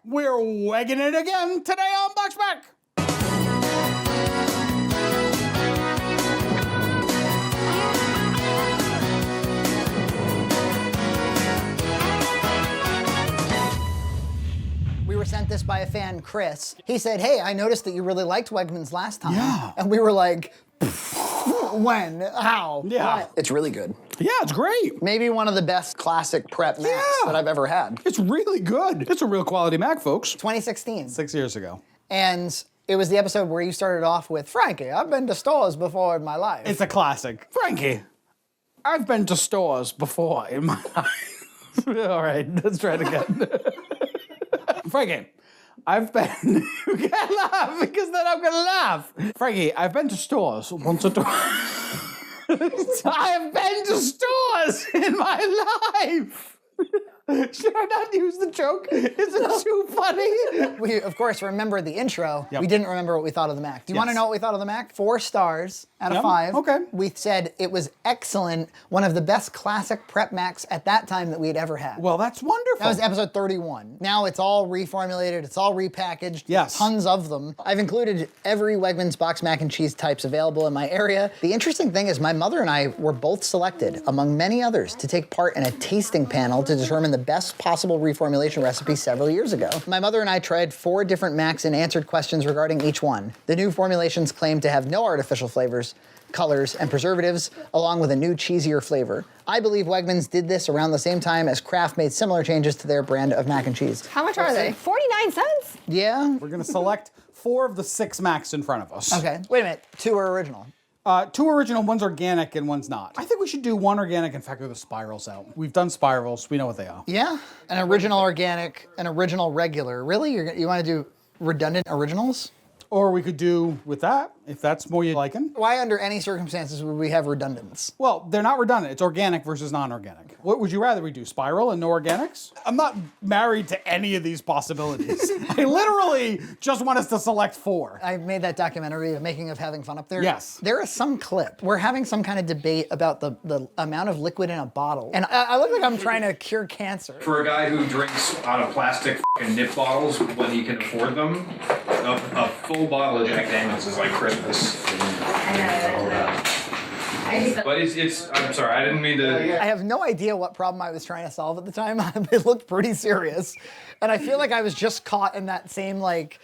We're wegging it again today on BoxMac. We were sent this by a fan, Chris. He said, hey, I noticed that you really liked Wegmans last time. Yeah. And we were like, when? How? Yeah. What? It's really good. Yeah, it's great. Maybe one of the best classic prep Macs that I've ever had. It's really good. It's a real quality Mac, folks. 2016. 6 years ago. And it was the episode where you started off with, Frankie, I've been to stores before in my life. It's a classic. Frankie, I've been to stores before in my life. All right, let's try it again. Frankie, I've been... You can't laugh because then I'm going to laugh. Frankie, I've been to stores once or twice. I have been to stores in my life. Should I not use the joke? Is it too funny? We, of course, remember the intro. Yep. We didn't remember what we thought of the Mac. Do you want to Yes. know what we thought of the Mac? 4 stars out of Yep. 5. Okay. We said it was excellent, one of the best classic prep Macs at that time that we had ever had. Well, that's wonderful. That was episode 31. Now it's all reformulated, it's all repackaged. Yes. Tons of them. I've included every Wegmans box mac and cheese types available in my area. The interesting thing is my mother and I were both selected, among many others, to take part in a tasting panel to determine the best possible reformulation recipe several years ago. My mother and I tried 4 different Macs and answered questions regarding each one. The new formulations claim to have no artificial flavors, colors, and preservatives, along with a new cheesier flavor. I believe Wegmans did this around the same time as Kraft made similar changes to their brand of mac and cheese. How much are they? 49 cents? Yeah? We're going to select 4 of the 6 Macs in front of us. Okay. Wait a minute. 2 are original. 2 original, one's organic and one's not. I think we should do 1 organic and factor the spirals out. We've done spirals, we know what they are. Yeah? An original organic, an original regular. Really? You want to do redundant originals? Or we could do with that, if that's more you liking. Why under any circumstances would we have redundants? Well, they're not redundant. It's organic versus non-organic. What would you rather we do, spiral and no organics? I'm not married to any of these possibilities. I literally just want us to select 4. I made that documentary, The Making of Having Fun Up there. Yes. There is some clip. We're having some kind of debate about the amount of liquid in a bottle. And I look like I'm trying to cure cancer. For a guy who drinks out of plastic fucking nip bottles when he can afford them, a full bottle of Jack Daniels is like Christmas. But I'm sorry, I didn't mean to. I have no idea what problem I was trying to solve at the time. It looked pretty serious. And I feel like I was just caught in that same, like,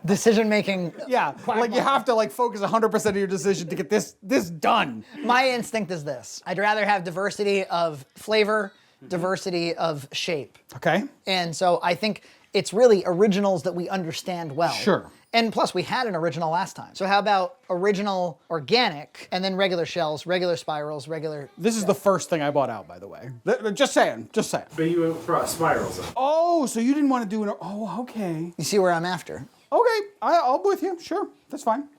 decision-making. Yeah, like you have to like focus 100% of your decision to get this done. My instinct is this. I'd rather have diversity of flavor, diversity of shape. Okay. And so I think it's really originals that we understand well. Sure. And plus, we had an original last time. So how about original organic, and then regular shells, regular spirals, regular... This is the first thing I bought out, by the way. Just saying, just saying. But you brought spirals up. Oh, so you didn't want to do an... Oh, okay. You see where I'm after? Okay, I'll be with you. Sure, that's fine.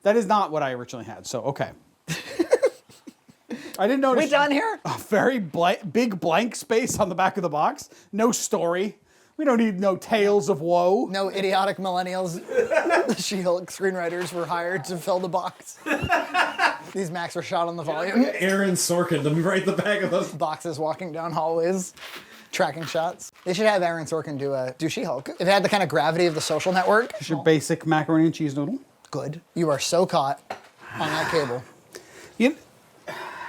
That is not what I originally had, so okay. I didn't notice... We done here? A very big blank space on the back of the box. No story. We don't need no tales of woe. No idiotic millennials. The She-Hulk screenwriters were hired to fill the box. These Macs were shot on the volume. Aaron Sorkin to right at the back of those. Boxes walking down hallways. Tracking shots. They should have Aaron Sorkin do She-Hulk. If it had the kind of gravity of The Social Network. It's your basic macaroni and cheese noodle. Good. You are so caught on that cable.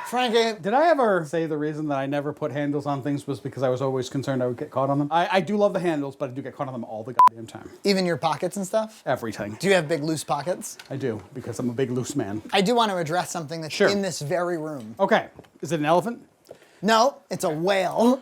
Frankie. Did I ever say the reason that I never put handles on things was because I was always concerned I would get caught on them? I do love the handles, but I do get caught on them all the goddamn time. Even your pockets and stuff? Everything. Do you have big loose pockets? I do, because I'm a big loose man. I do want to address something that's Sure. in this very room. Okay, is it an elephant? No, it's a whale.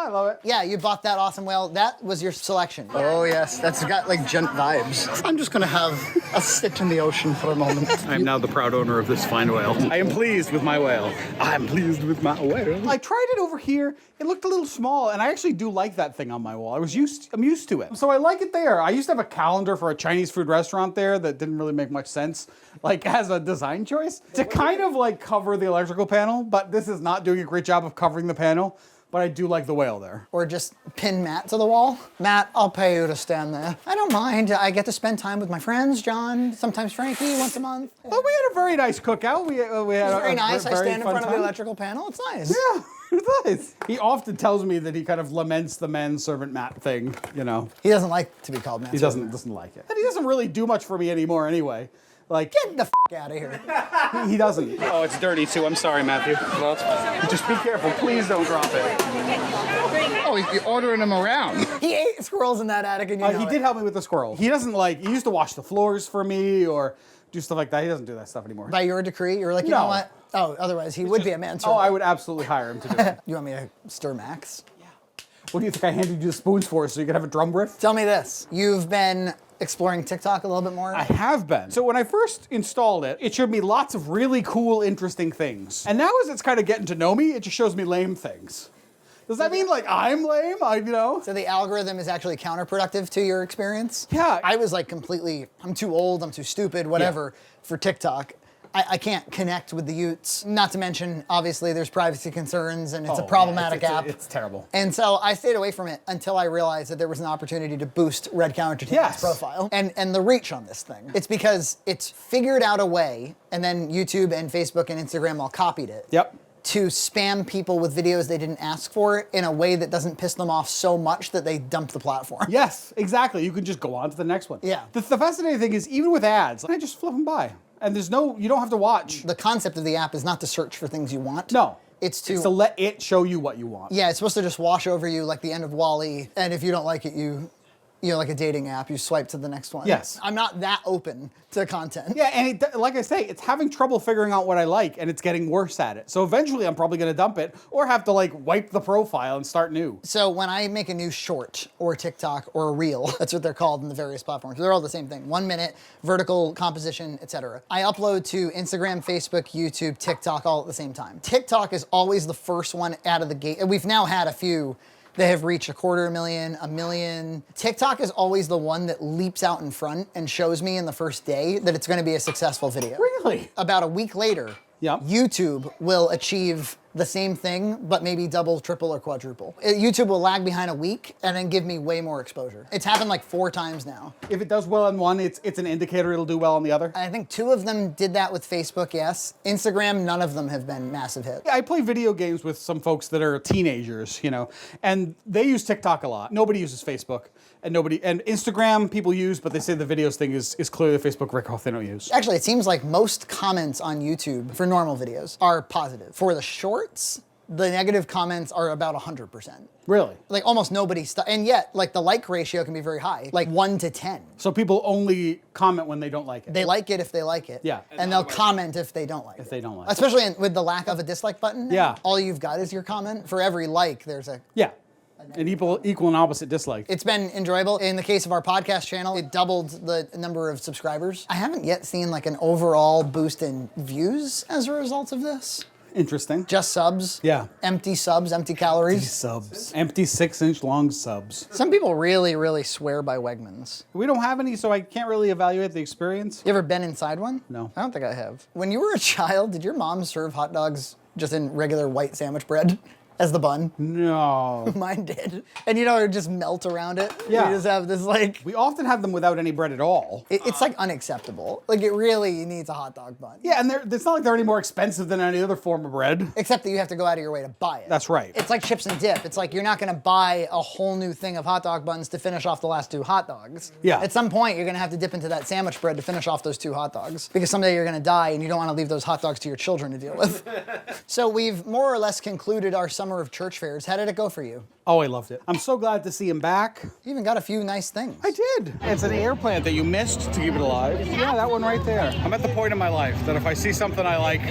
I love it. Yeah, you bought that awesome whale. That was your selection. Oh yes, that's got like gent vibes. I'm just gonna have a sit in the ocean for a moment. I am now the proud owner of this fine whale. I am pleased with my whale. I'm pleased with my whale. I tried it over here. It looked a little small, and I actually do like that thing on my wall. I'm used to it. So I like it there. I used to have a calendar for a Chinese food restaurant there that didn't really make much sense, like as a design choice, to kind of like cover the electrical panel, but this is not doing a great job of covering the panel. But I do like the whale there. Or just pin Matt to the wall. Matt, I'll pay you to stand there. I don't mind. I get to spend time with my friends, John, sometimes Frankie, once a month. Well, we had a very nice cookout. We had It's very a nice. I very stand in fun front of the time. electrical panel. It's nice. Yeah. It does. He often tells me that he kind of laments the manservant Matt thing, you know. He doesn't like to be called man. He doesn't like it. And he doesn't really do much for me anymore anyway. Like, Get the out of here. he doesn't. Oh, it's dirty too. I'm sorry, Matthew. No, it's fine. Just be careful. Please don't drop it. Oh, you're ordering them around. He ate squirrels in that attic, and you know He it. did help me with the squirrel. He doesn't like, he used to wash the floors for me or do stuff like that. He doesn't do that stuff anymore. By your decree, you were like, you No. know what? Oh, otherwise he would be a manservant. Oh, I would absolutely hire him to do it. You want me to stir Max? What do you think I handed you the spoons for so you could have a drum riff? Tell me this. You've been exploring TikTok a little bit more? I have been. So when I first installed it, it showed me lots of really cool, interesting things. And now as it's kind of getting to know me, it just shows me lame things. Does that mean like I'm lame? So the algorithm is actually counterproductive to your experience? Yeah. I was like completely, I'm too old, I'm too stupid, whatever, for TikTok. I can't connect with the Utes. Not to mention, obviously, there's privacy concerns and it's a problematic app. It's terrible. And so I stayed away from it until I realized that there was an opportunity to boost Red Cow Entertainment's profile and the reach on this thing. It's because it's figured out a way, and then YouTube and Facebook and Instagram all copied it. Yep. To spam people with videos they didn't ask for in a way that doesn't piss them off so much that they dump the platform. Yes, exactly. You can just go on to the next one. Yeah. The fascinating thing is, even with ads, I just flip them by. And there's no, you don't have to watch. The concept of the app is not to search for things you want. No. It's to let it show you what you want. Yeah, it's supposed to just wash over you like the end of WALL-E, and if you don't like it, you know, like a dating app, you swipe to the next one. Yes. I'm not that open to content. Yeah, and like I say, it's having trouble figuring out what I like, and it's getting worse at it. So eventually I'm probably going to dump it, or have to like wipe the profile and start new. So when I make a new short, or TikTok, or a reel, that's what they're called in the various platforms. They're all the same thing. 1 minute, vertical composition, etc. I upload to Instagram, Facebook, YouTube, TikTok, all at the same time. TikTok is always the first one out of the gate. And we've now had a few that have reached 250,000, 1 million. TikTok is always the one that leaps out in front and shows me in the first day that it's gonna be a successful video. Really? About a week later, Yep. YouTube will achieve the same thing, but maybe double, triple, or quadruple. YouTube will lag behind a week and then give me way more exposure. It's happened like 4 times now. If it does well on one, it's an indicator it'll do well on the other. I think 2 of them did that with Facebook, yes. Instagram, none of them have been massive hits. I play video games with some folks that are teenagers, you know, and they use TikTok a lot. Nobody uses Facebook, and Instagram people use, but they say the videos thing is clearly the Facebook ripoff they don't use. Actually, it seems like most comments on YouTube for normal videos are positive. For the shorts, the negative comments are about 100%. Really? Like almost nobody, and yet like the like ratio can be very high, like 1 to 10. So people only comment when they don't like it. They like it if they like it. Yeah. And they'll comment if they don't like it. If they don't like it. Especially with the lack of a dislike button. Yeah. All you've got is your comment. For every like, there's a... Yeah. An equal and opposite dislike. It's been enjoyable. In the case of our podcast channel, it doubled the number of subscribers. I haven't yet seen like an overall boost in views as a result of this. Interesting. Just subs. Yeah. Empty subs, empty calories. Subs. Empty 6-inch long subs. Some people really, really swear by Wegmans. We don't have any, so I can't really evaluate the experience. You ever been inside one? No. I don't think I have. When you were a child, did your mom serve hot dogs just in regular white sandwich bread as the bun? No. Mine did. And you know, it would just melt around it. Yeah. You just have this like... We often have them without any bread at all. It's like unacceptable. Like it really needs a hot dog bun. Yeah, and it's not like they're any more expensive than any other form of bread. Except that you have to go out of your way to buy it. That's right. It's like chips and dip. It's like you're not gonna buy a whole new thing of hot dog buns to finish off the last 2 hot dogs. Yeah. At some point, you're gonna have to dip into that sandwich bread to finish off those 2 hot dogs. Because someday you're gonna die and you don't wanna leave those hot dogs to your children to deal with. So we've more or less concluded our summer of church fairs. How did it go for you? Oh, I loved it. I'm so glad to see him back. You even got a few nice things. I did. It's an air plant that you missed to keep it alive. Yeah, that one right there. I'm at the point in my life that if I see something I like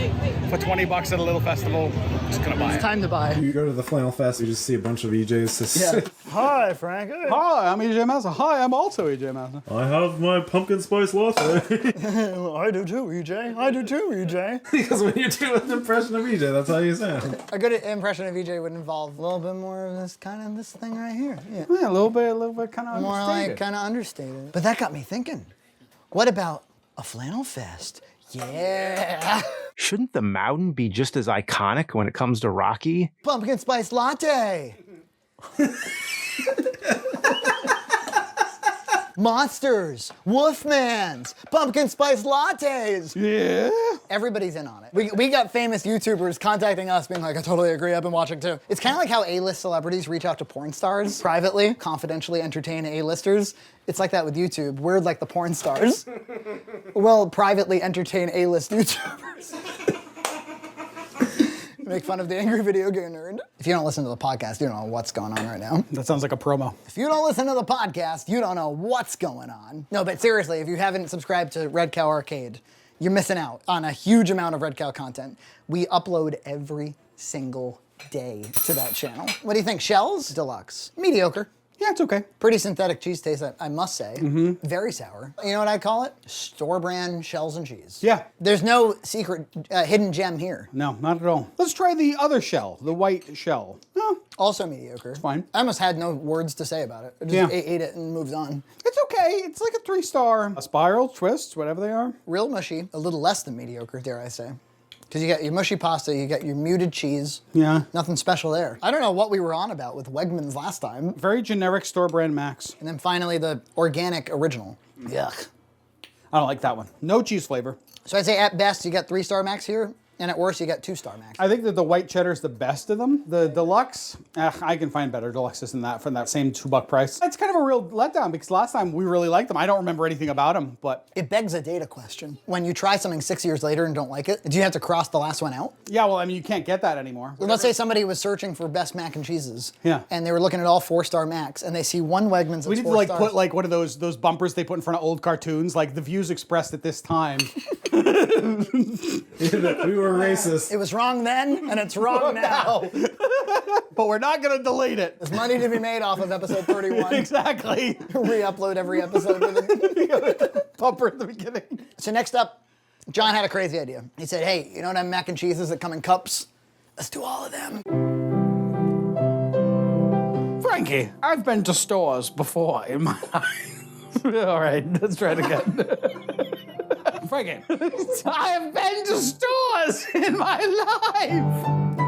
for 20 bucks at a little festival, I'm just gonna buy it. It's time to buy. You go to the Flannel Fest, you just see a bunch of EJs. Yeah. Hi, Frank. Hi, I'm EJ Massa. Hi, I'm also EJ Massa. I have my pumpkin spice latte. I do too, EJ. I do too, EJ. Because when you do an impression of EJ, that's how you sound. A good impression of EJ would involve a little bit more of this kind of this thing right here. Yeah. Yeah, a little bit kind of More like kind of understated. But that got me thinking. What about a flannel fest? Yeah. Shouldn't the mountain be just as iconic when it comes to Rocky? Pumpkin spice latte. Monsters, Wolfmans, pumpkin spice lattes. Yeah. Everybody's in on it. We got famous YouTubers contacting us being like, I totally agree, I've been watching too. It's kind of like how A-list celebrities reach out to porn stars privately, confidentially entertain A-listers. It's like that with YouTube. We're like the porn stars. We'll privately entertain A-list YouTubers. Make fun of the angry video game nerd. If you don't listen to the podcast, you don't know what's going on right now. That sounds like a promo. If you don't listen to the podcast, you don't know what's going on. No, but seriously, if you haven't subscribed to Red Cow Arcade, you're missing out on a huge amount of Red Cow content. We upload every single day to that channel. What do you think? Shells? Deluxe. Mediocre. Yeah, it's okay. Pretty synthetic cheese taste, I must say. Very sour. You know what I call it? Store brand shells and cheese. Yeah. There's no secret hidden gem here. No, not at all. Let's try the other shell, the white shell. No, Also mediocre. It's fine. I almost had no words to say about it. I just ate it and moved on. it's okay. It's like a 3-star. A spiral, twist, whatever they are. Real mushy, a little less than mediocre, dare I say. Because you got your mushy pasta, you got your muted cheese. Yeah. Nothing special there. I don't know what we were on about with Wegmans last time. Very generic store brand Max. And then finally the organic original. Yuck. I don't like that one. No cheese flavor. So I'd say at best you got 3-star Max here, and at worst you got 2-star Max. I think that the white cheddar is the best of them. The deluxe, I can find better deluxes than that for that same $2 price. It's kind of a real letdown because last time we really liked them. I don't remember anything about them, but It begs a data question. When you try something 6 years later and don't like it, do you have to cross the last one out? yeah, well, I mean, you can't get that anymore. Let's say somebody was searching for best mac and cheeses. Yeah. And they were looking at all 4-star Macs, and they see one Wegmans that's We need to 4 like stars. put like one of those bumpers they put in front of old cartoons, like the views expressed at this time. We were racist. It was wrong then, and it's wrong now. But we're not gonna delete it. There's money to be made off of episode 31. Exactly. Re-upload every episode with it. Bumper at the beginning. So next up, John had a crazy idea. He said, hey, you know them mac and cheeses that come in cups? Let's do all of them. Frankie, I've been to stores before in my life. All right, let's try it again. Frankie, I have been to stores in my life.